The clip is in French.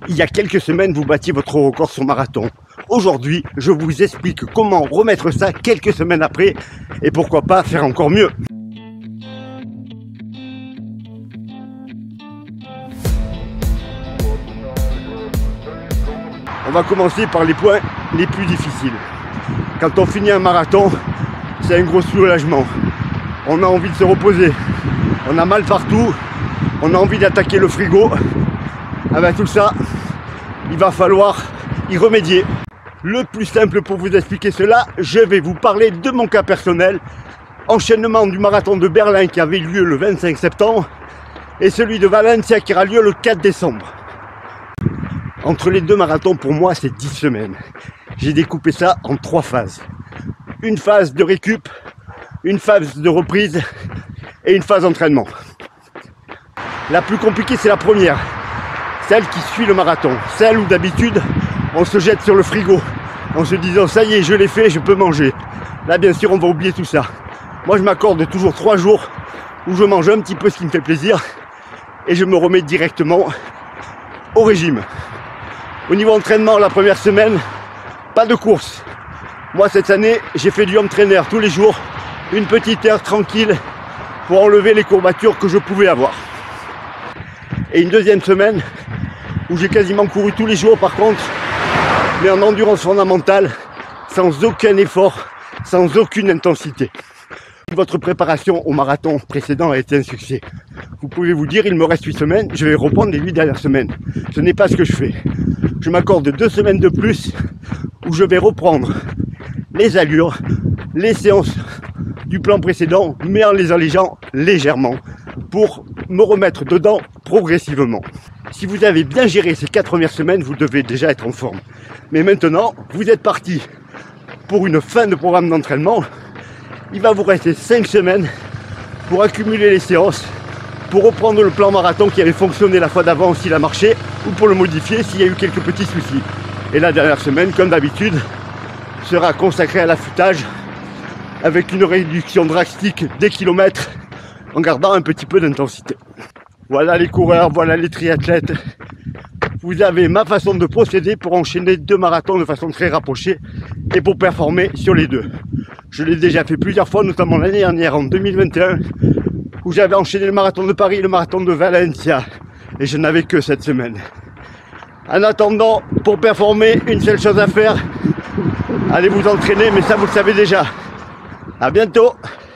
Il y a quelques semaines, vous battiez votre record sur marathon. Aujourd'hui, je vous explique comment remettre ça quelques semaines après et pourquoi pas faire encore mieux. On va commencer par les points les plus difficiles. Quand on finit un marathon, c'est un gros soulagement. On a envie de se reposer. On a mal partout. On a envie d'attaquer le frigo. Avec tout ça, il va falloir y remédier. Le plus simple pour vous expliquer cela, je vais vous parler de mon cas personnel. Enchaînement du marathon de Berlin qui avait lieu le 25 septembre et celui de Valencia qui aura lieu le 4 décembre. Entre les deux marathons, pour moi, c'est 10 semaines. J'ai découpé ça en 3 phases. Une phase de récup, une phase de reprise et une phase d'entraînement. La plus compliquée, c'est la première. Celle qui suit le marathon. Celle où d'habitude, on se jette sur le frigo en se disant ça y est, je l'ai fait, je peux manger. Là, bien sûr, on va oublier tout ça. Moi, je m'accorde toujours 3 jours où je mange un petit peu ce qui me fait plaisir et je me remets directement au régime. Au niveau entraînement, la première semaine, pas de course. Moi, cette année, j'ai fait du home trainer tous les jours, une petite heure tranquille pour enlever les courbatures que je pouvais avoir. Et une deuxième semaine où j'ai quasiment couru tous les jours par contre, mais en endurance fondamentale, sans aucun effort, sans aucune intensité. Votre préparation au marathon précédent a été un succès. Vous pouvez vous dire, il me reste 8 semaines, je vais reprendre les 8 dernières semaines. Ce n'est pas ce que je fais. Je m'accorde 2 semaines de plus où je vais reprendre les allures, les séances du plan précédent, mais en les allégeant légèrement pour me remettre dedans progressivement. Si vous avez bien géré ces 4 premières semaines, vous devez déjà être en forme. Mais maintenant, vous êtes parti pour une fin de programme d'entraînement. Il va vous rester 5 semaines pour accumuler les séances, pour reprendre le plan marathon qui avait fonctionné la fois d'avant s'il a marché, ou pour le modifier s'il y a eu quelques petits soucis. Et la dernière semaine, comme d'habitude, sera consacrée à l'affûtage avec une réduction drastique des kilomètres en gardant un petit peu d'intensité. Voilà les coureurs, voilà les triathlètes. Vous avez ma façon de procéder pour enchaîner 2 marathons de façon très rapprochée et pour performer sur les 2. Je l'ai déjà fait plusieurs fois, notamment l'année dernière en 2021, où j'avais enchaîné le marathon de Paris et le marathon de Valencia. Et je n'avais que cette semaine. En attendant, pour performer, une seule chose à faire, allez vous entraîner, mais ça vous le savez déjà. À bientôt!